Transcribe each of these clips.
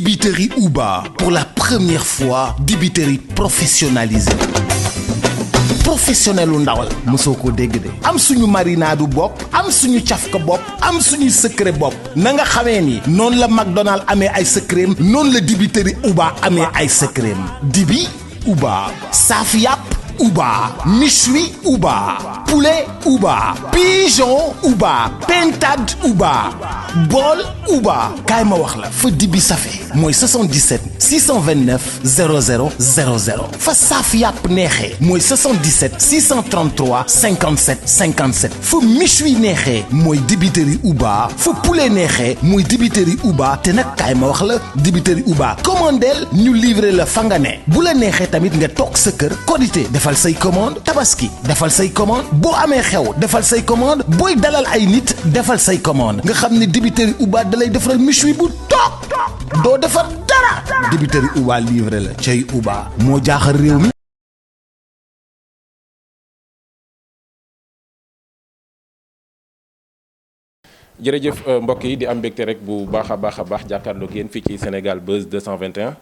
Dibiterie Uba, pour la première fois, dibiterie professionnalisée. Professionnel u ndawal mosoo ko dégg de am suñu marinade bopp am suñu cafka bopp am suñu secret bopp na nga xamee ni noonu la McDonald amee ay secret noonu la dibiterie Uba amee ay secret dibi Uba saaf yàpp Uba méchoui Uba poulet Uba pigeon Uba pintade Uba bool Uba kaay ma wax la fa dibi safe mooy 77 629 00 00 fa saaf yàpp neexee mooy 77 633 57 57 fa méchoui neexee mooy dibiterie Uba fa poulet neexee mooy dibiterie Uba te nag kaay ma wax la dibiterie Uba commandeel ñu livrer la fa nga ne bu la neexee tamit nga toog sa kër Korité defal say commande Tabaski defal say commande boo amee xew defal say commande booy dalal ay nit defal say commande nga xam ne dibiterie Uba dalay defaral méchoui bu toog doo defar dara dibiterie Uba livré la cay Uba moo jaaxal réew mi. jërëjëf mbokk yi di am mbégte rek bu baax a baax jàkkaarloog yéen fii ci Sénégal Buzz 221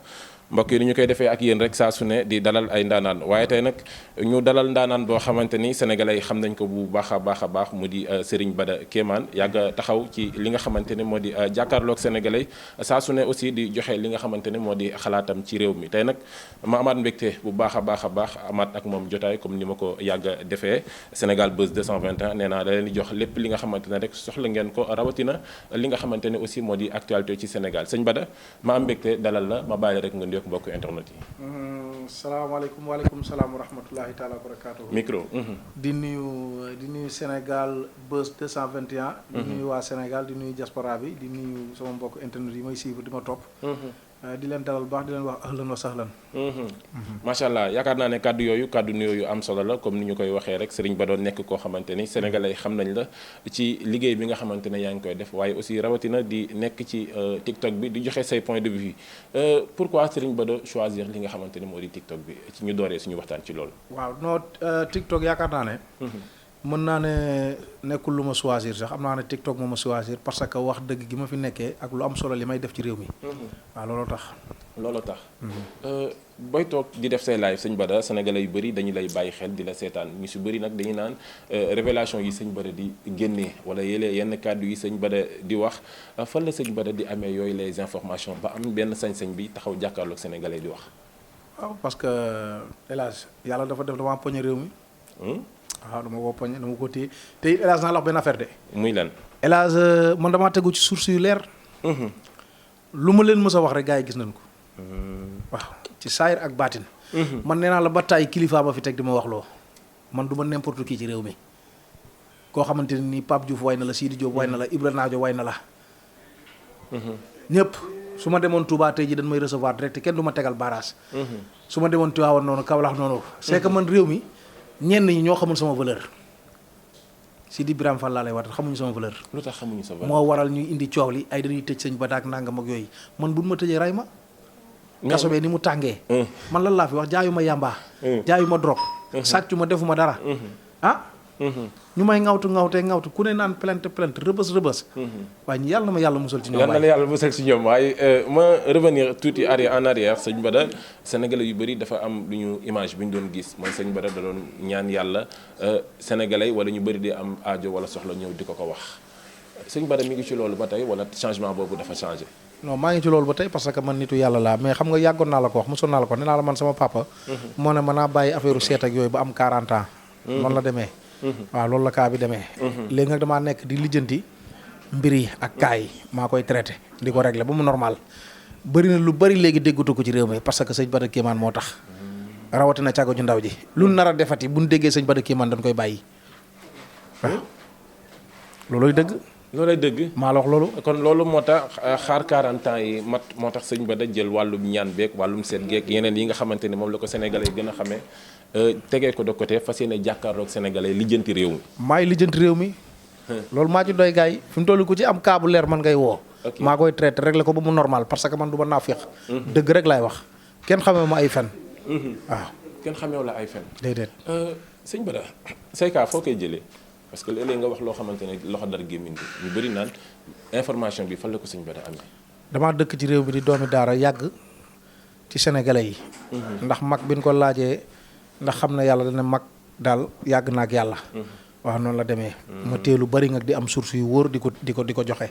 mbokk yi ni ñu koy defee ak yéen rek saa su ne di dalal ay ndaanaan waaye tey nag ñu dalal ndaanaan boo xamante ni sénégalais yi xam nañ ko bu baax a baax mu di Serigne Bada Kéemaan yàgg taxaw ci li nga xamante ne moo di jàkkaarloog sénégalais saa su ne aussi di joxe li nga xamante ne moo di xalaatam ci réew mi tey nag ma amaat mbégte bu baax a baax amaat ak moom jotaay comme ni ma ko yàgg defee Sénégal Buzz 221 nee naa da leen di jox lépp li nga xamante ne rek soxla ngeen ko rawatina li nga xamante ne aussi moo di actualité ci Sénégal sëñ Bada ma am mbégte dalal la ma bàyyi rek nga nuyoog mbokk internet yi. salaamaaleykum waaleykum salaam wa rahmatulahi taala wa barakaatu. micro. di nuyu Sénégal Buzz 221. di nuyu waa Sénégal di nuyu diaspora bi di nuyu sama mbokk internet yi may suivre di ma topp. di leen dalal baax di leen wax ahlan wa sahlan. macha allah yaakaar naa ne kàddu nuyoo yu am solo la comme ni ñu koy waxee rek Serigne Bada nekk koo xamante ni sénégalais xam nañ la ci liggéey bi nga xamante ne yaa ngi koy def waaye aussi rawatina di nekk ci TikTok bi di joxe say point de vue pourquoi Serigne Bada choisir li nga xamante ne moo di TikTok bi ci ñu dooree suñu waxtaan ci loolu. waaw non TikTok yaakaar naa ne. mën naa ne nekkul lu ma choisir sax am naa ne TikTok moo ma choisir parce que wax dëgg gi ma fi nekkee ak lu am solo li may def ci réew mi. waaw looloo tax. booy toog di def say live sëñ Bada sénégalais yu bëri dañu lay bàyyi xel di la seetaan ñu si bëri nag dañuy naan révélation yi sëñ Bada di génnee wala yenn kàddu yi sëñ Bada di wax fan la sëñ Bada di amee yooyu les informations ba am benn sañ-sañ bi taxaw jàkkaarloog sénégalais di wax. waaw parce que hélas yàlla dafa def damaa poñe réew mi. waaw dama ko poñe dama ko téye te it hélas naa la wax benn affaire de. muy lan. hélas man damaa tegu ci source yu leer. lu ma leen mës a wax rek gars yi gis nañ ko. waaw ci saayir ak baatin. man nee naa la ba taay kilifa ma fi teg di ma wax loo man du ma n'importe qui ci réew mi koo xamante ne nii Pape Diouf way na la Sidi Diop way na la Ibra Naajo way na la. ñëpp su ma demoon Touba tey ji dañ may recevoir direct kenn du ma tegal barrage. su ma demoon Tivaouane noonu Kaolack noonu. c'est que man réew mi. ñenn ñi ñoo xamul sama valeur Sidi Birame Fall laa lay watal xamuñu sama valeur. lu tax xamuñu sa valeur moo waral ñuy indi coow li ay dañuy tëj sëñ Bada ak nangam ak yooyu man bu ma tëjee ray ma. kaso bee ni mu tàngee. man lan laa fi wax jaayuma yàmbaa. jaayuma drogue. sàccuma defuma dara. ñu may ŋawtu ku ne naan plainte rëbës. waaye yàlla na ma yàlla musal ci ñoom. yàlla na yàlla musal ci ñoom waaye ma revenir tuuti en arrière sëñ Bada sénégalais yu bëri dafa am lu ñu image bi ñu doon gis mooy sëñ Bada da doon ñaan yàlla sénégalais wala ñu bëri di am aajo wala soxla ñëw di ko wax sëñ Bada mi ngi ci loolu ba tey wala changement boobu dafa changé. non maa ngi ci loolu ba tey parce que man nitu yàlla laa mais xam nga yàggoon naa la ko wax mosoon naa la ko nee naa la man sama papa. moo ne mën naa bàyyi affaire seet ak yooyu ba am 40 ans. noonu la demee. waaw loolu la kaa bi demee. léegi nag damaa nekk di lijjanti mbir yi ak kaa yi maa koy traité di ko régler ba mu normal bëri na lu bëri léegi déggatu ko ci réew mi parce que sëñ Bada Kéemaan moo tax. rawatina cago ju ndaw ji lu nar a defati bu ñu déggee sëñ Bada Kéemaan dañ koy bàyyi waaw loolooy dëgg. loolay dëgg maa la wax loolu. kon loolu moo tax xaar 40 ans yi mat moo tax sëñ Bada jël wàllum ñaan beeg wàllum seet geeg yeneen yi nga xamante ni moom la ko sénégalais gën a xamee tegee ko de côté fas yéene jàkkaarloog sénégalais lijjanti réew mi. maay lijjanti réew mi. loolu maa ci doy gars yi fi mu toll ku ci am cas bu leer man ngay woo. maa koy traité réglé ko ba mu normal parce que man du ma naafeq. dëgg rek laay wax kenn xamee ma ay fen. waaw kenn xamee la ay fen. déedéet. sëñ Bada say cas foo koy jëlee. parce que léeg-léeg nga wax loo xamante ne loxo dara gémmiñ bi ñu bëri naan information bi fan la ko sëñ Bada amee. damaa dëkk ci réew bi di doomi daara yàgg ci sénégalais yi. ndax mag bi ñu ko laajee ndax xam na yàlla dana mag daal yàgg na ak yàlla. waaw noonu la demee. ma teelu bari nag di am source yu wóor di ko joxe.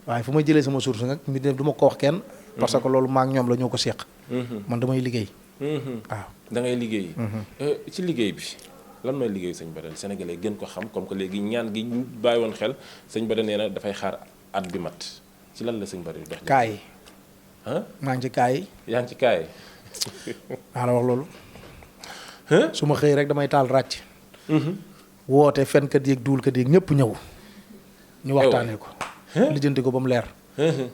waaye fu may jëlee sama source nag mi du ma ko wax kenn. parce que loolu maa ak ñoom la ñoo ko séq. man damay liggéey. waaw da ngay liggéey. ci liggéey bi lan mooy liggéey sëñ Bada sénégalais gën ko xam comme que léegi ñaan gi ñu bàyyi woon xel sëñ Bada nee na dafay xaar at bi mat ci lan la sëñ Bada dox. kaay. maa ngi ci kaay. yaa ngi ci kaay. maa la wax loolu. su ma xëy rek damay taal ràcc. woote fenkat yeeg duulkat yeeg ñëpp ñëw. ñu waxtaanee ko. lijjanti ko ba mu leer.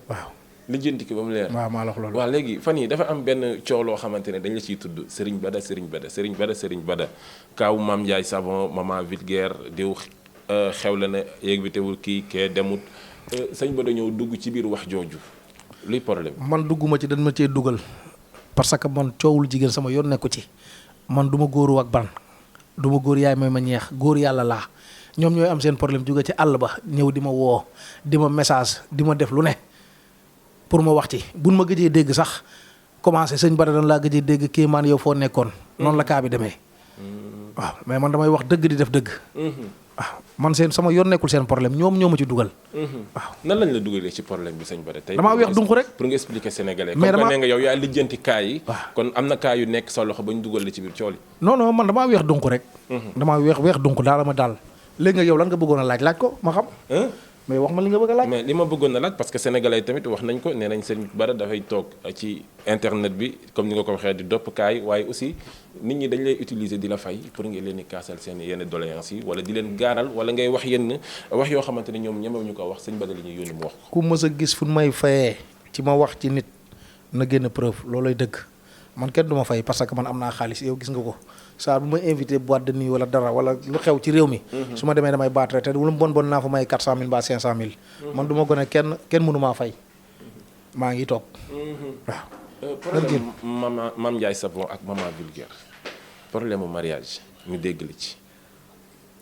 waaw. lijjanti ko ba mu leer. waaw maa la wax loolu. waaw léegi fan yi dafa am benn coow loo xamante ne dañ la ciy tudd Serigne Bada Serigne Bada kaawu Mame Ndiaye Savon maman vulgaire diw xewle na yéeg bi teewul kii kee demut sëñ Bada ñëw dugg ci biir wax jooju luy problème. man dugguma ci dañ ma cee dugal. parce que man coowul jigéen sama yoon nekku ci. man du ma góoru ak ban. du ma góor yaay may ma ñeex góor yàlla laa ñoom ñooy am seen problème jóge ci àll ba ñëw di ma woo di ma message di ma def lu ne pour ma wax ci buñ ma gëjee dégg sax commencé sëñ Bada dañ laa gëjee dégg kii maan yow foo nekkoon. noonu la kaa bi demee. waaw mais man damay wax dëgg di def dëgg. waaw man seen sama yoon nekkul seen problème ñoom ñoo ma ci dugal. waaw nan lañ la dugalee ci problème bi sëñ Bada tey. damaa weex dunq rek. pour nga expliquer sénégalais. mais comme que nee nga yow yaa lijjanti kaa yi. waaw kon am na kaa yu nekk sa loxo ba ñu dugal la ci biir cool yi. non man damaa weex dunq rek. damaa weex dunq daal ma daal. léegi nga yow lan nga bëggoon a laaj ko ma xam. mais wax ma li nga bëgg a laaj. mais li ma bëggoon a laaj parce que sénégalais tamit wax nañ ko nee nañ sëñ Bada dafay toog ci internet bi comme ni nga ko waxee di dopp kaay waaye aussi nit ñi dañ lay utiliser di la fay pour nga leen di kaasal seen yenn doléances yi wala di leen gaaral wala ngay wax yenn wax yoo xamante ne ñoom ñemew ñu ko wax sëñ Bada li ñuy yónni mu wax ko. ku mës a gis fu may fayee ci ma wax ci nit na génn preuve loolay dëgg man kenn du ma fay parce que man am naa xaalis yow gis nga ko saa bu ma invité boîte de nuit wala dara wala lu xew ci réew mi. su ma demee damay baat rek te lu mu bon naa fa may 400000 ba 500000. man du ma gën a kenn mënu maa fay. maa ngi toog. waaw. problème Mame Ndiaye Savon ak maman vulgaire problème mu mariage ñu dégg li ci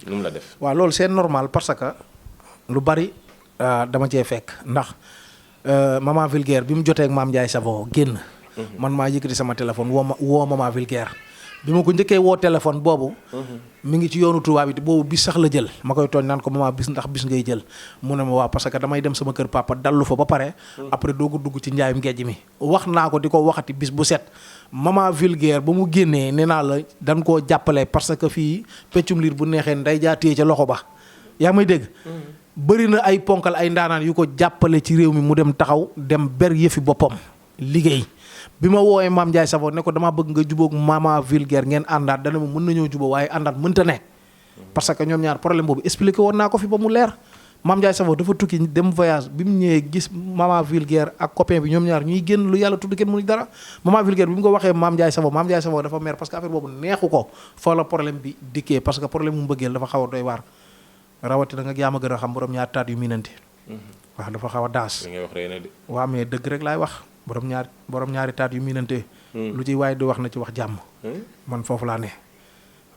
lu mu la def. waaw loolu c'est normal parce que lu bari dama cee fekk ndax maman vulgaire bi mu jotee ak Mame Ndiaye Savon génn. man maa yëkkati sama téléphone woo maman vulgaire. bi ma ko njëkkee woo téléphone boobu. mi ngi ci yoonu tubaab bi boobu bis sax la jël ma koy tooñ naan ko maman bis ndax bis ngay jël mu ne ma waaw parce que damay dem sama kër papa dallu fa ba pare. après doo ko dugg ci njaayum ngejj mi. wax naa ko di ko waxati bis bu set maman vulgaire ba mu génnee nee naa la dañ koo jàppale parce que fii peccum liir bu neexee nday jaatee ca loxo ba yaa may dégg. bëri na ay ponkal ay ndaanaan yu ko jàppale ci réew mi mu dem taxaw dem ber yëfi boppam liggéey. bi ma woowee Mame Ndiaye Savon ne ko damaa bëgg nga jubóog maman vulgaire ngeen àndaat dana ma mën nañoo jubóo waaye àndaat mënta ne. parce que ñoom ñaar problème boobu expliqué woon naa ko fi ba mu leer Mame Ndiaye Savon dafa tukki dem voyage bi mu ñëwee gis maman vulgaire ak copain bi ñoom ñaar ñuy génn lu yàlla tudd kenn mënuñ dara maman vulgaire bi mu ko waxee Mame Ndiaye Savon dafa mer parce que affaire boobu neexu ko fa la problème bi dikkee parce que problème mu mbëggeel dafa xaw a doy waar rawatina nga yaa ma gën a xam borom ñaar taat yu miinante. waaw dafa xaw a daas. li ngay wax rëy na de. waaw mais dëgg rek laay wax. borom ñaari taat yu miinante. lu ci waaye di wax na ci wax jàmm. man foofu laa ne.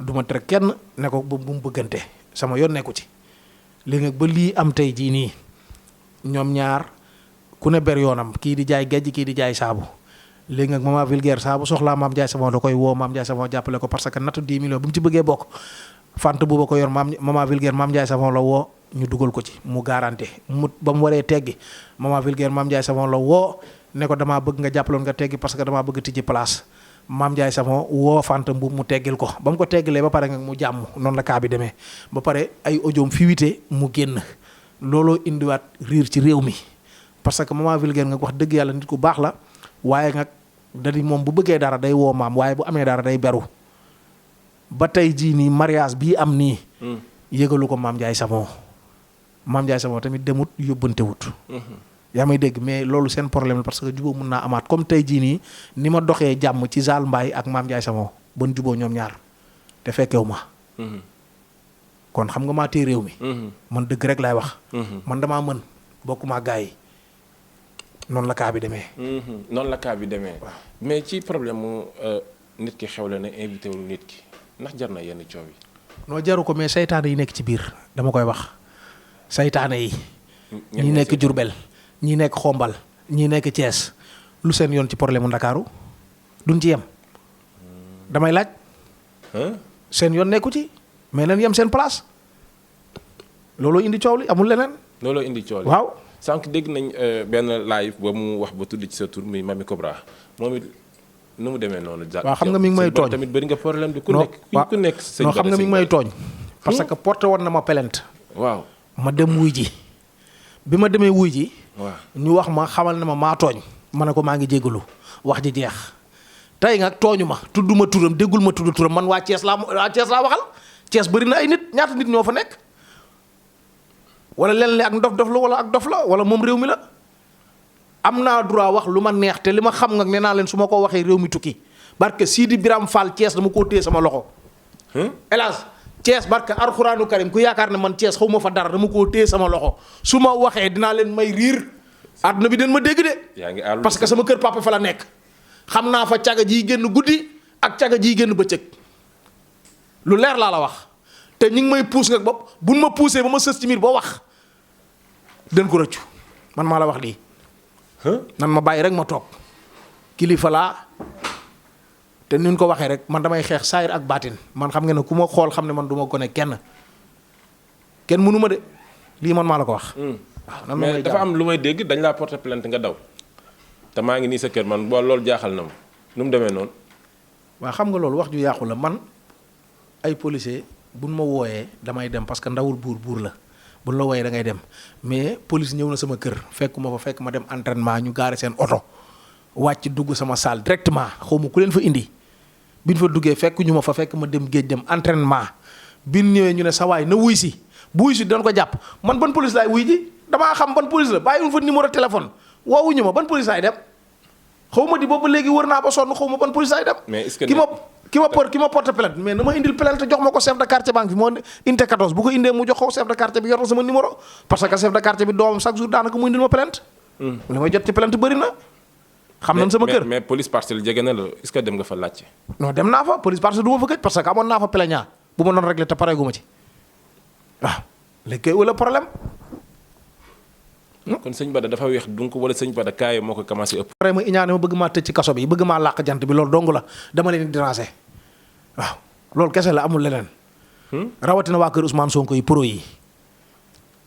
du ma tere kenn ne ko bu mu bëggante sama yoon nekku ci. léegi nag ba lii am tey jii nii ñoom ñaar ku ne ber yoonam kii di jaay gejj kii di jaay saabu. léegi nag maman vulgaire saabu soxlaa Mame Ndiaye Savon da koy woo Mame Ndiaye Savon jàppale ko parce que nattu 10 millions bu mu ci bëggee bokk. fant bu ba ko yor maman vulgaire Mame Ndiaye Savon la woo ñu dugal ko ci mu garanté mu ba mu waree teggi maman vulgaire Mame Ndiaye Savon la woo. ne ko damaa bëgg nga jàppaloon nga teggi parce que damaa bëgg tijji place Mame Ndiaye Savon woo Fanta Mbuub mu teggil ko ba mu ko teggilee ba pare nga mu jàmm noonu la kaa bi demee ba pare ay audioom fuité mu génn looloo indiwaat riir ci réew mi parce que maman vulgaire nga wax dëgg yàlla nit ku baax la waaye nag dadi moom bu bëggee dara day woo maam waaye bu amee dara day beru ba tey jii nii mariage bii am nii yëgalu ko Mame Ndiaye Savon Mame Ndiaye Savon tamit demut yóbbantewut yaa may dégg mais loolu seen problème la parce que jubóo mun naa amaat comme tey jii nii ni ma doxee jàmm ci Zal Mbaye ak Mame Ndiaye Savon bon jubóo ñoom ñaar te fekkewu ma kon xam nga maa téye réew mi man dëgg rek laay wax man damaa mën bokkuma gaa yi noonu la kaa bi demee noonu la kaa bi demee mais ci problème mu nit ki xew la ne invité wul nit ki ndax jar na yenn coow yi noo jaru ko mais saytaane yi nekk ci biir dama koy wax saytaane yi ñi nekk Jurbel ñi nekk Xombal ñii nekk Thiès lu seen yoon ci problème mu Ndakaaru duñ ci yem damay laaj seen yoon nekku ci mais nañ yem seen place looloo indi coow li amul leneen. looloo indi coow li waaw. sànq dégg nañ benn live ba mu wax ba tudd ci sa tur muy Mamy Cobra moom it nu mu demee noonu. waaw xam nga mi ngi may tooñ tamit bëri nga problème bi ku nekk sëñ non xam nga mi ngi may tooñ. parce que porté woon na ma plainte. waaw ma dem wuy ji bi ma demee wuy ji. waaw ñu wax ma xamal ne ma maa tooñ. ma ne ko maa ngi jégalu wax ji jeex tey nga tooñu ma tudd ma turam déggul ma tudd turam man waa Thiès laa waxal Thiès bëri na ay nit ñaata nit ñoo fa nekk. wala lenn li ak ndof la wala ak dof la wala moom réew mi la am naa droit wax lu ma neex te li ma xam nga nee naa leen su ma ko waxee réew mi tukki barke Sidi Biram Fall Thiès dama koo téye sama loxo. hélas Thiès barke Alxuraanu Karim ku yaakaar ne man Thiès xaw ma fa dara dama koo téye sama loxo su ma waxee dinaa leen may riir àdduna bi den ma dégg de. yaa ngi parce que sama kër papa fa la nekk xam naa fa caga jiy génn guddi ak caga jiy génn bëccëg lu leer laa la wax te ñi ngi may puus nga bopp buñ ma puusee ba ma sës ci miir boo wax. den ko rëccu man maa la wax lii nan ma bàyyi rek ma toog kilifa laa te ni ñu ko waxee rek man damay xeex saayir ak baatin man xam nga ne ku ma xool xam ne man du ma gone kenn mënu ma de lii man maa la ko wax. waaw mais dafa am lu may dégg dañ laa porter plainte nga daw te maa ngi nii sa kër man boo loolu jaaxal na ma nu mu demee noonu. waaw xam nga loolu wax ju yàqu la man ay policier buñ ma wooyee damay dem parce que ndawul buur la. bu la wooyee da ngay dem mais police ñëw na sama kër fekkuma fa fekk ma dem entraînement ñu gaare seen oto wàcc dugg sama salle directement xaw ma ku leen fa indi bi ñu fa duggee fekk ñu ma fa fekk ma dem géej dem entraînement bi ñu ñëwee ñu ne sa waay na wuy si bu wuy si doon ko jàpp man ban police laay wuy ji damaa xam ban police la bàyyiwuñ fa numéro téléphone woowuñu ma ban police laay dem xaw ma di boobu léegi wër naa ba sonn xaw ma ban police laay dem. mais est-ce que ki ma porte plainte mais na ma indil plainte jox ma ko chef de quartier banque bi moo inte 14 bu ko indee mu jox ko chef de quartier bi yor na sama numéro parce que chef de quartier bi doomam chaque jour daanaka mu indil ma plainte. li may jot ci plainte bëri na. xam nañ sama kër mais police parcelle jege na la est-ce que dem nga fa laajte. non dem naa fa police parcelle du ma fa gëj parce que amoon naa fa plaignant bu ma doon réglé te pareegu ma ci waaw léegi kay wala problème. kon sëñ Bada dafa weex donc wala sëñ Bada kaay moo ko commencé ëpp. pare ma iñaane ma bëgg maa tëj ci kaso bi bëgg maa làq jant bi loolu dong la dama leen di déranger waaw loolu kese la amul leneen. rawatina waa kër Ousmane Sonko yi pro yi.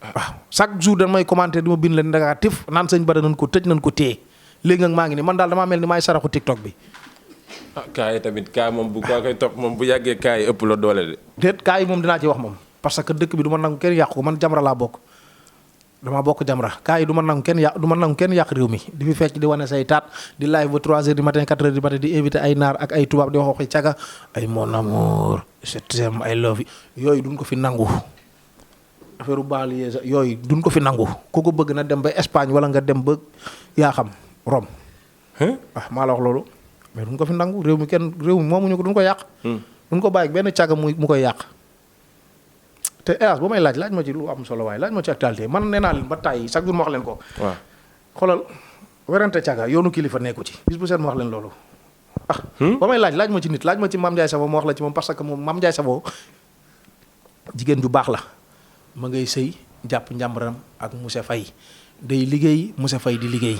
waaw chaque jour dañ may commenter di ma bind leen négatif naan sëñ Bada nañ ko tëj nañ ko téye léegi nag maa ngi ni man daal damaa mel ni maay saraxu TikTok bi. kaay tamit kaay moom bu ko koy topp moom bu yàggee kaay ëpp la doole de. déet kaay moom dinaa ci wax moom parce que dëkk bi du ma nangu kenn yàqu ko man Jamra laa bokk. dama bokk Jamra kaay du ma nangu kenn yàq réew mi di fi fecc di wane say taat di live ba 3 heures du matin 4 heures du matin di invité ay naar ak ay tubaab di wax waxi caga ay mon amour je t'aime I love you yooyu duñ ko fi nangu affaire banlieue yooyu duñ ko fi nangu ku ko bëgg na dem ba Espagne wala nga dem ba yaa xam Rome maa la wax loolu mais duñ ko fi nangu réew mi moomuñu ko duñ ko yàq duñ ko bàyyi benn caga mu koy yàq te hélas ba may laaj ma ci lu am solo waaye laaj ma ci actualité man nee naa leen ba tàyyi chaque jour ma wax leen ko. waaw xoolal werante caga yoonu kilifa nekku ci. bis bu seet ma wax leen loolu. ba may laaj ma ci nit laaj ma ci Mame Ndiaye Savon ma wax la ci moom parce que moom Mame Ndiaye Savon jigéen ju baax la ma ngay sëy jàpp njàmbaram ak Moussa Faye day liggéey Moussa Faye di liggéey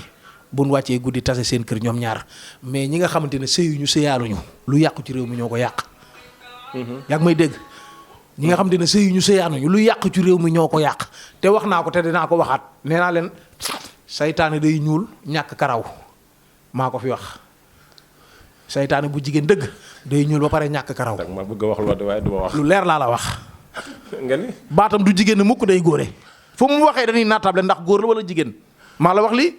bu nu wàccee guddi tase seen kër ñoom ñaar mais ñi nga xamante ne sëyuñu sëyaaluñu lu yàqu ci réew mi ñoo ko yàq. yaa ngi may dégg. ñi nga xam ne sëyuñu sëyaanuñu lu yàq ci réew mi ñoo ko yàq te wax naa ko te dinaa ko waxaat nee naa leen saytaane day ñuul ñàkk karaw maa ko fi wax saytaane bu jigéen dëgg day ñuul ba pare ñàkk karaw. dag ma bëgg a wax loolu waaye du ma wax. lu leer laa la wax. nga ni baatam du jigéen mukk day góore fu mu waxee dañuy naatable ndax góor la wala jigéen maa la wax lii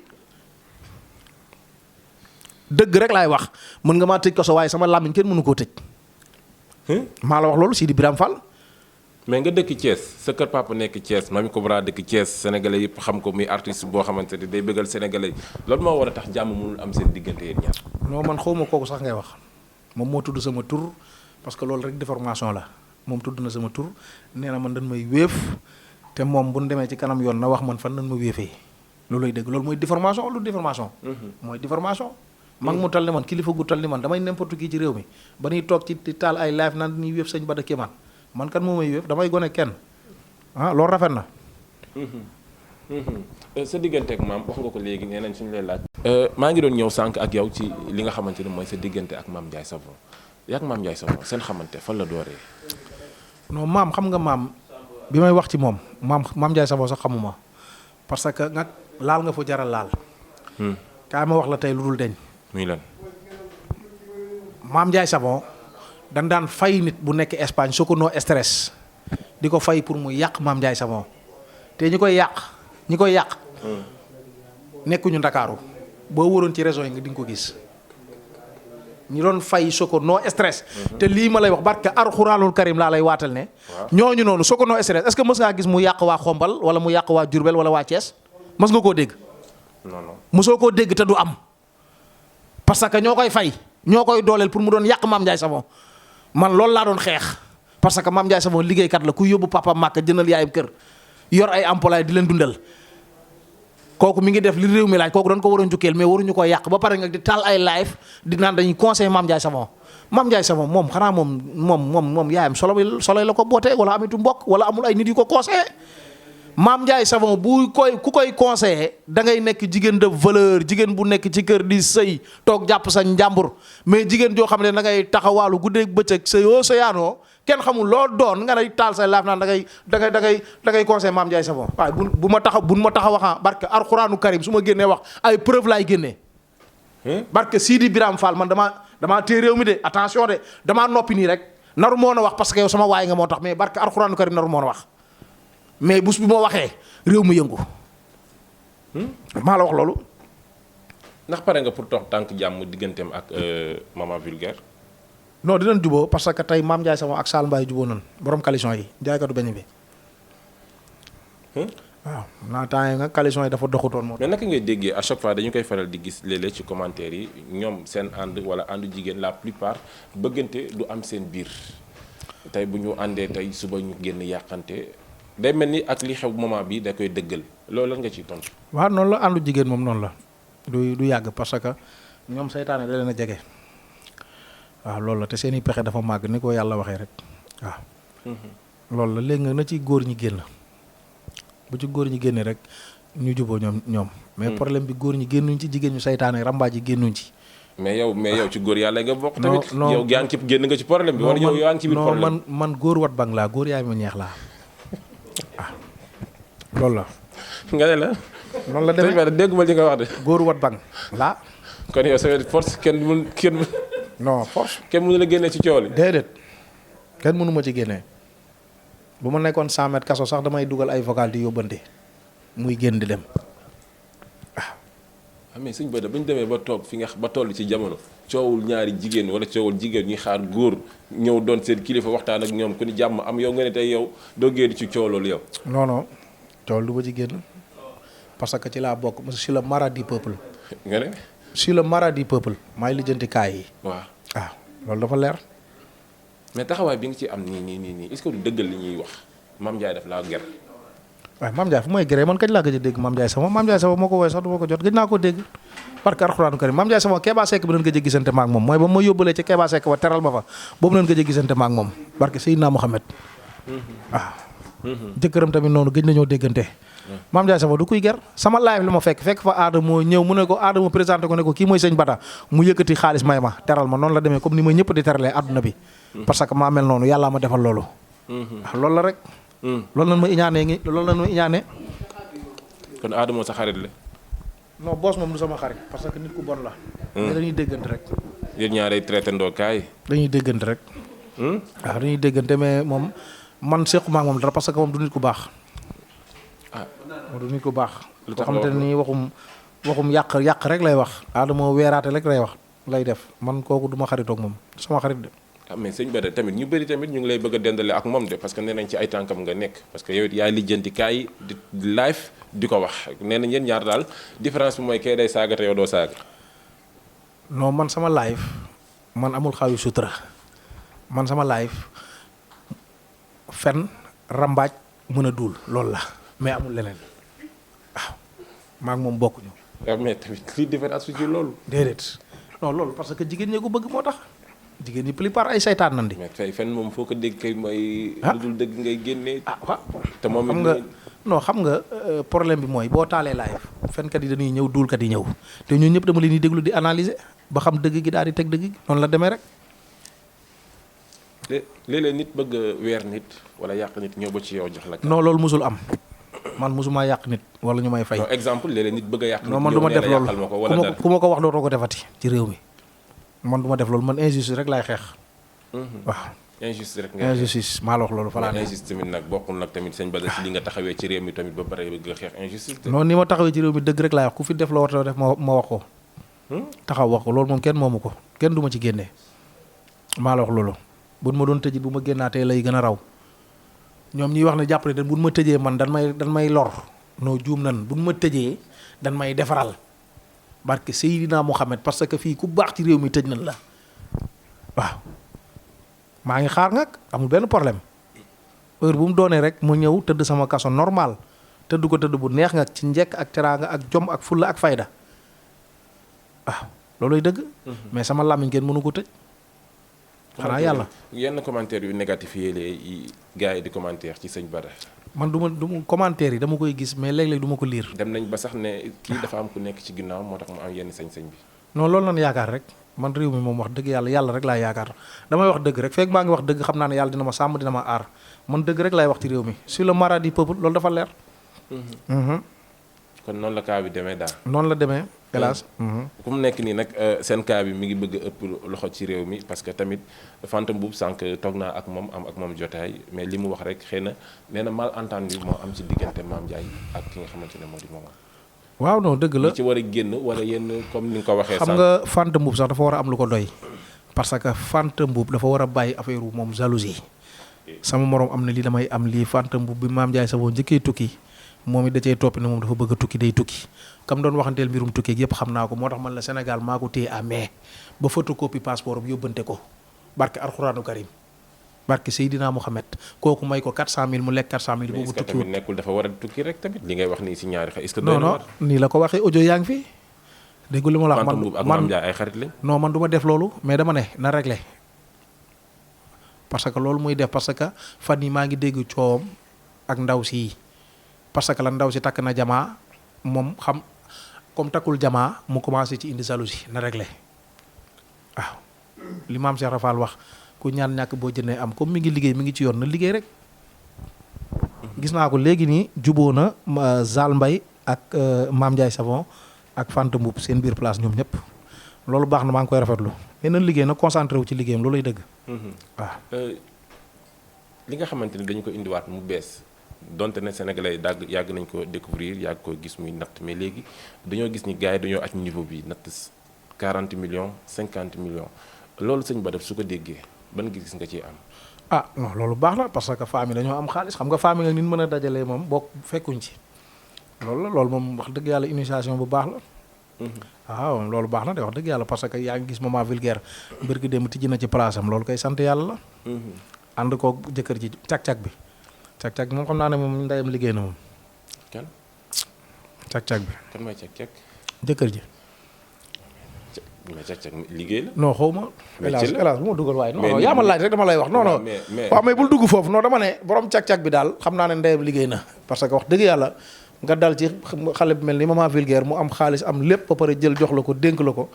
dëgg rek laay wax mën nga maa tëj kaso waaye sama làmmiñ kenn mënu koo tëj. maa la wax loolu Sidi Biram Fall. mais nga dëkk Thiès sa kër papa nekk Thiès Mamy Cobra dëkk Thiès sénégalais yëpp xam ko muy artiste boo xamante ne day bëggal sénégalais yi loolu moo war a tax jàmm mënul am seen diggante yéen ñaar. non man xawma kooku sax ngay wax moom moo tudd sama tur parce que loolu rek déformation la moom tudd na sama tur nee na man dañ may wéef te moom bu ñu demee ci kanam yoon na wax man fan nañ ma wéefee loolu lay dëgg loolu mooy déformation lu déformation. mooy déformation. mag mu tal ni man kilifa gu tal ni man damay n'importe qui ci réew mi ba ñuy toog ci taal ay live naan ñuy wéef sëñ Bada Kéemaan man kan moo may wéef damay gone kenn loolu rafet na. sa diggante ak maam wax nga ko léegi nee nañ suñu lay laaj. maa ngi doon ñëw sànq ak yow ci li nga xamante ne mooy sa diggante ak Mame Ndiaye Savon yak Mame Ndiaye Savon seen xamante fan la dooree. non maam xam nga maam bi may wax ci moom Mame Ndiaye Savon sax xamuma parce que nag laal nga fa jaral laal. kaay ma wax la tey lu dul deñ. muy lan. Mame Ndiaye Savon dañ daan fay nit bu nekk Espagne soo ko noo stress di ko fay pour mu yàq Mame Ndiaye Savon te ñi koy yàq. nekkuñu Ndakaaru boo wëroon ci réseau yi nga di nga ko gis ñi doon fay soo ko noo stress. te lii ma lay wax barke Alxuraanul Karim laa lay waatal ne. ñooñu noonu soo ko noo stress est-ce que mës ngaa gis mu yàq waa Xombal wala mu yàq waa Diourbel wala waa Thiès mës nga koo dégg. non mosoo koo dégg te du am parce que ñoo koy fay ñoo koy dooleel pour mu doon yàq Mame Ndiaye Savon man loolu laa doon xeex parce que Mame Ndiaye Savon liggéeykat la ku yóbbu papa màkk jëndal yaayam kër yor ay employé di leen dundal kooku mi ngi def li réew mi laaj kooku doon ko waroon jukkeel mais waruñu ko yàq ba pare nga di taal ay live di naan dañuy conseil Mame Ndiaye Savon Mame Ndiaye Savon moom xanaa moom yaayam solo la ko bootee wala amitu mbokk wala amul ay nit yu ko conseillé Mame Ndiaye Savon ku koy conseillé da ngay nekk jigéen de valeur jigéen bu nekk ci kër di sëy toog jàpp sa njàmbur mais jigéen joo xam ne da ngay taxawaalu guddeeg bëccëg sëyoo sëyaanoo kenn xamul loo doon nga ne taal say laaf naan da ngay conseillé Mame Ndiaye Savon waaye bu ma taxaw waxaa barke Alxuraanu Karim su ma génnee wax ay preuve laay génnee barke Sidi Biram Fall man damaa téye réew mi de attention de damaa noppi nii rek naru moo na wax parce que yow sama waay nga moo tax mais barke Alxuraanu Karim naru moo na wax mais bus bi ma waxee réew mi yëngu maa la wax loolu. ndax pare nga pour toog tànk jàmm digganteem ak maman vulgaire. non dinañ juboo parce que tey Mame Ndiaye Savon ak Sall Mbaye juboo nan borom coalition yi jaaykatu beñ bi. waaw naa temps yi nga coalition yi dafa doxutoon moo. mais naka ngay déggee à chaque fois dañu koy faral di gis léeg-léeg ci commentaire yi ñoom seen ànd wala àndu jigéen la plupart bëggante du am seen biir tey bu ñu àndee tey suba ñu génn yàqante. day mel ni ak li xew moment bi da koy dëggal loolu lan nga ciy tontu. waaw noonu la àndu jigéen moom noonu la du yàgg parce que ñoom seytaane da leen a jege waaw loolu la te seen i pexe dafa màgg ni ko yàlla waxee rek waaw. loolu la léegi nga na ci góor ñi génn bu ci góor ñi génne rek ñu juboo ñoom. mais problème bi góor ñi génnuñ ci jigéen ñu seytaane rambaaj yi génnuñ ci. mais yow ci góor yàlla nga bokk. tamit yow yaa ngi ci génn nga ci problème bi. wala yow yaa ngi ci biir problème man góor wat bang laa góor yaay ma ñeex laa. loolu la. nga ne la. noonu la demee sëñ dégguma li nga wax de. góor wat bang laa. kon yow sa force non force. kenn mënu la génnee ci coow li. déedéet kenn mënu ma ci génnee bu ma nekkoon 100 mètres kaso sax damay dugal ay vocal di yóbbante muy génn di dem mais suñ bëri ba ñu demee ba toog fi nga ba toll ci jamono coowul ñaari jigéen wala coowul jigéen ñuy xaar góor ñëw doon seen kilifa waxtaan ak ñoom ku ni jàmm am yow nga ne tey yow doo génn ci coow loolu yow. non coowul du ma ci génn parce que ci laa bokk je suis le marat du peuple. nga ne. je suis le marat du peuple maay lijjanti kaay yi. waaw loolu dafa leer. mais taxawaay bi nga ci am nii est-ce que du dëggal li ñuy wax Mame Ndiaye daf laa ger. waaye Mame Ndiaye fu may gëree man kañ laa gëj a dégg Mame Ndiaye Savon moo ko woowee sax du ma ko jot gëj naa ko dégg parce que Alxuraanu Karim Mame Ndiaye Savon Kéba Seck bi doon gëj a gisante maak moom mooy ba ma yóbbalee ci Kéba Seck ba teral ma fa boobu doon gëj a gisante maak moom barke Seydina Mohamed jëkkëram tamit noonu gëj nañoo déggante Mame Ndiaye Savon du kuy ger sama live la ma fekk fa Adamo ñëw mu ne ko Adamo présenté ko ne ko kii mooy sëñ Bada mu yëkkati xaalis may ma teral ma noonu la demee comme ni ma ñëpp di teralee àdduna bi parce que maa mel noonu yàllaa ma defal loolu loolu la rek loolu lan ma iñaanee kon Adamo sa xarit la. non boos moom du sama xarit parce que nit ku bon la. mais dañuy déggante rek. yéen ñaar ay traité ndoo kaay. dañuy déggante rek. waaw dañuy déggante mais moom man sequma ak moom dara parce que moom du nit ku baax. du nit ku baax. lu tax xamante ni waxum yàq rek lay wax. Adamo weeraate rek lay def man kooku du ma xaritoog moom sama xarit de. mais sëñ Bada tamit ñu bëri tamit ñu ngi lay bëgg a dendale ak moom de parce que nee nañ ci ay tànkam nga nekk parce que yow it yaay lijjanti kaay di live di ko wax nee nañ yéen ñaar daal différence bi mooy kay day saaga te yow doo saaga. non man sama live man amul xaw yu sutura man sama live fen rambaaj mën a duul loolu la mais amul leneen waaw maa ngi moom bokkuñu. mais tamit lii différence bi ci loolu. déedéet non loolu parce que jigéen ñee ko bëgg moo tax. jigéen ñi plupart ay saytaan nan di. mais fay fen moom foo ko dégg kay mooy. lu dul dëgg ngay génnee. waaw te moom xam nga non xam nga problème bi mooy boo taalee live fenkat yi dañuy ñëw duulkat yi ñëw te ñun ñëpp dama leen di déglu di analyser ba xam dëgg gi daal di teg dëgg gi noonu la demee rek. léeg-léeg nit bëgg a weer nit wala yàq nit ñëw ba ci yow jox la. non loolu musul am man musuma yàq nit wala ñu may fay. non exemple léeg-léeg nit bëgg a yàq nit. non man du ma def loolu wala ku ma ko wax dootoo ko defati ci réew mi man du ma def loolu man injustice rek laay xeex. waaw. injustice rek nga injustice maa la wax loolu fa laa ne. injustice tamit nag bokkul nag tamit sëñ Bada ci li nga taxawee ci réew mi tamit ba pare bëgg a xeex injustice. non ni ma taxawee ci réew mi dëgg rek laay wax ku fi def loo war a def ma wax ko. taxaw wax ko loolu moom kenn moomu ko kenn du ma ci génnee maa la wax loolu buñ ma doon tëji bu ma génnaatee lay gën a raw ñoom ñuy wax ne jàpp ne dan buñ ma tëjee man dan may lor noo juum nan buñ ma tëjee dan may defaral barke Seydina Muhammad parce que fii ku baax ci réew mi tëj nañ la waaw maa ngi xaar nag amul benn problème heure bu mu doonee rek mu ñëw tëdd sama kaso normal tëdd ko tëdd bu neex nga ci njekk ak teraanga ak jom ak fulla ak fayda waaw looluy dëgg mais sama làmmiñ kenn mënu ko tëj xanaa yàlla. yenn commentaire yu négatif yi gars yi di commentaire ci sëñ Bada. man du ma commentaire yi dama koy gis mais léeg-léeg du ma ko lire. dem nañ ba sax ne kii dafa am ku nekk ci ginnaaw moo tax mu am yenn sañ-sañ bi. non loolu lan yaakaar rek man réew mi moom wax dëgg yàlla rek laa yaakaar damay wax dëgg rek fekk maa ngi wax dëgg xam naa ne yàlla dina ma sàmm dina ma aar man dëgg rek laay wax ci réew mi sur le marat du peuple loolu dafa leer. kon noonu la kaa bi demee daal. noonu la demee hélas. ku mu nekk nii nag seen kaa bi mi ngi bëgg a ëpp loxo ci réew mi parce que tamit Fanta Mboup sànq toog naa ak moom am ak moom jotaay mais li mu wax rek xëy na nee na malentendu moo am ci diggante Mame Ndiaye ak ki nga xamante ne moo di moom. waaw non dëgg la ci war a génn wala yenn comme ni nga ko waxee. xam nga Fanta Mboup sax dafa war a am lu ko doy parce que Fanta Mboup dafa war a bàyyi affaire moom jalousie sama morom am na lii damay am lii Fanta Mboup bi Mame Ndiaye Savon njëkkee tukki moom it da cee topp ne moom dafa bëgg a tukki day tukki comme doon waxanteel mbirum tukki yëpp xam naa ko moo tax man la Sénégal maa ko téye à mai ba photocopie passeport bi yóbbante ko barke alxuraanu karim barke Seydina Mohamed kooku may ko 400000 mu lekk 400000. boobu tukki tamit nekkul dafa war a tukki rek tamit li ngay wax nii si ñaari xel est-ce que. non nii la ko waxee audio yaa ngi fi. dégg li ma la wax man ak Mame Ndiaye ay xarit lañ. non man du ma def loolu mais dama ne na réglé parce que loolu muy def parce que fan yi maa ngi dégg coowam ak ndaw si parce que la ndaw si takk na jamaa moom xam comme takkul jamaa mu commencé ci indi jalousie na réglé waaw li maam Cheikh Rafal wax ku ñaan ñàkk boo jëndee am comme mi ngi liggéey mi ngi ci yoon na liggéey rek. gis naa ko léegi nii juboo na Zal Mbaye ak Mame Ndiaye Savon ak Fanta Mboup seen biir place ñoom ñëpp loolu baax na maa ngi koy rafetlu mais na liggéey na concentré wu ci liggéeyam loolu lay dëgg. waaw li nga xamante ni dañu ko indiwaat mu bees. donte ne sénégalais yàgg nañ ko découvrir yàgg ko gis muy natt mais léegi dañoo gis ni gars yi dañoo aj niveau bi natt 40 millions 50 millions loolu sëñ Bada su ko déggee ban gis nga ciy am. ah non loolu baax na parce que famille dañoo am xaalis xam nga famille nga nit mën a dajalee moom bokk fekkuñ ci loolu la loolu moom wax dëgg yàlla initiation bu baax la. waaw loolu baax na de wax dëgg yàlla parce que yaa ngi gis moment vulgaire mbir gi dem tijji na ci place am loolu koy sant yàlla la. ànd koog jëkkër ji cag-cag bi. cag-cag bi moom xam naa ne moom ndeyam liggéey na moom. kan. cag-cag bi. kan mooy cag-cag. jëkkër ji. mais cag-cag liggéey la. non xaw ma. hélas bu ma dugal waaye non yaa ma laaj rek dama lay wax non non. mais waaw mais bul dugg foofu non dama ne borom cag-cag bi daal xam naa ne ndeyam liggéey na. parce que wax dëgg yàlla nga dal ci xale bi mel ni maman vulgaire mu am xaalis am lépp ba pare jël jox la ko dénk la ko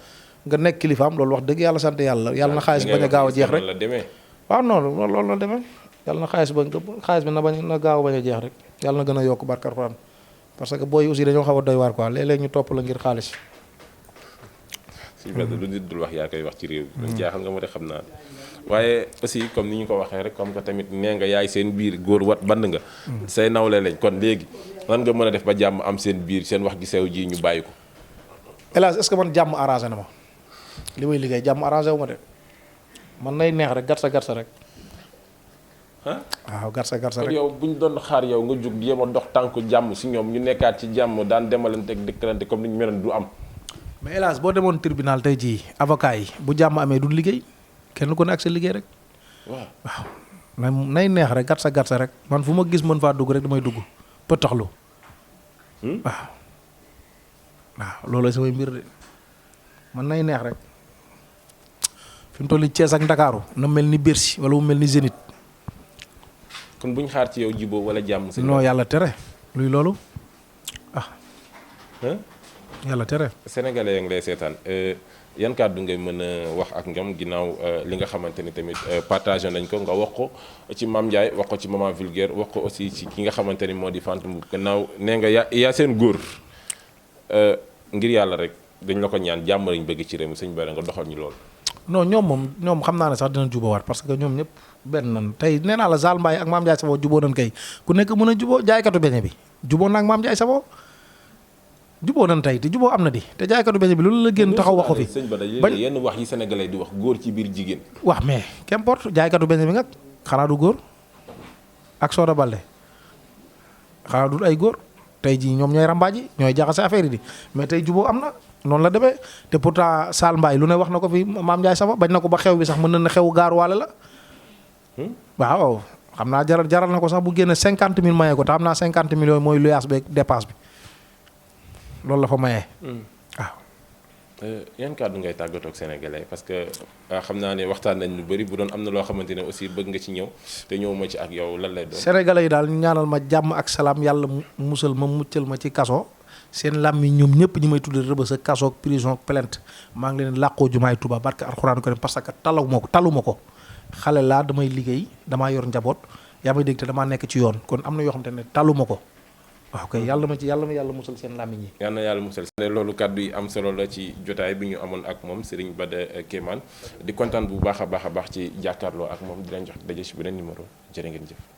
nga nekk kilifaam loolu wax dëgg yàlla sant yàlla yàlla na xaalis bañ a gaaw a jeex rek. waaw non loolu la demee. yàlla na xaalis bi na gaaw bañ a jeex rek yàlla na gën a yokk barkar Alxuraan parce que booy aussi dañoo xaw a doy waar quoi léeg-léeg ñu topp la ngir xaalis. suñu benn lu nit dul wax yaa koy wax ci réew mi. jaaxal nga ma de xam naa waaye aussi comme ni ñu ko waxee rek comme que tamit nee nga yaay seen biir góor wat band nga. say nawle lañ kon léegi lan nga mën a def ba jàmm am seen biir seen wax gi sew ji ñu bàyyi ko. hélas est-ce que man jàmm arrangé na ma li may liggéey jàmm arrangé wu ma de man nay neex rek gatsa rek. waaw garsa rek kon yow bu ñu doon xaar yow nga jug jéem a dox tànku jàmm si ñoom ñu nekkaat ci jàmm daan demalante ak dëkkalante comme ni ñu meloon du am. mais hélas boo demoon tribunal tey jii avocat yi bu jàmm amee du liggéey kenn ku ne ak sa liggéey rek. waaw nay neex rek garsa rek man fu ma gis mën faa dugg rek damay dugg pëtaxlu. waaw loolu samay mbir de man nay neex rek fi mu toll nii Thiès ak Ndakaaru na mel ni Bercy wala mu mel ni Zénith. kon bu ñu xaar ci yow jiboo wala jàmm. non yàlla tere luy loolu ah. Hein? yàlla tere. sénégalais yaa ngi lay seetaan yan kàddu ngay mën a wax ak ñoom ginnaaw li nga xamante ni tamit partagé nañ ko nga wax ko ci Mame Ndiaye wax ko ci Maman Vulgaire wax ko aussi ci ki nga xamante ni moo di Fanta Mboup gannaaw nee nga yaa seen góor ngir yàlla rek dañ la ko ñaan jàmm lañ bëgg ci réew mi sëñ Bara nga doxal ñu lool. non ñoom xam naa ne sax dina jubawaat parce que ñoom ñëpp benn nan tey nee naa la Zal Mbaye ak Mame Ndiaye Savon juboo nañ kay ku nekk mën a juboo jaaykatu beñe bi juboo na ak Mame Ndiaye Savon juboo nañ tey te juboo am na di te jaaykatu beñe bi loolu la génn taxaw wax ko fi. sëñ Bara yenn wax yi sénégalais di wax góor ci biir jigéen. wax mais qu'importe jaaykatu beñe bi nga xanaa du góor ak Soda Balde xanaa du ay góor tey jii ñoom ñooy rambaaji ñooy jaxase affaire yi di mais tey juboo am na noonu la demee te pourtant Zal Mbaye lu ne wax na ko fi Mame Ndiaye Savon bañ na ko ba xew bi sax mën na xew gaaruwaale la. waaw xam naa jaral na ko sax bu génne 50 000 mayee ko te xam naa 50 millions mooy luyaas beeg dépense bi loolu la fa mayee. waaw. yan kàddu ngay tàggatoo ak sénégalais parce que xam naa ne waxtaan nañ lu bëri bu doon am na loo xamante ne aussi bëgg nga ci ñëw te ñëw ma ci ak yow lan lay doon. sénégalais yi daal ñu ñaanal ma jàmm ak salaam yàlla musal ma muccal ma ci kaso seen làmmi ñoom ñëpp ñi may tuddee rëbës ak kaso ak prison ak plainte maa ngi leen làqoo jumaay Tuuba barke alxuraan ko parce que taluma ko xale laa damay liggéey damaa yor njaboot yaa may dégg te damaa nekk ci yoon kon am na yoo xam te ne taluma ko waaw kay yàlla ma musal seen làmmiñ yi. yal na yàlla musal ne loolu kàddu yi am solo la ci jotaay bi ñu amoon ak moom Serigne Bada Kéemaan di kontaan bu baax a baax ci jàkkaarloo ak moom di leen jox daje ci beneen numéro jërë ngeen jëf.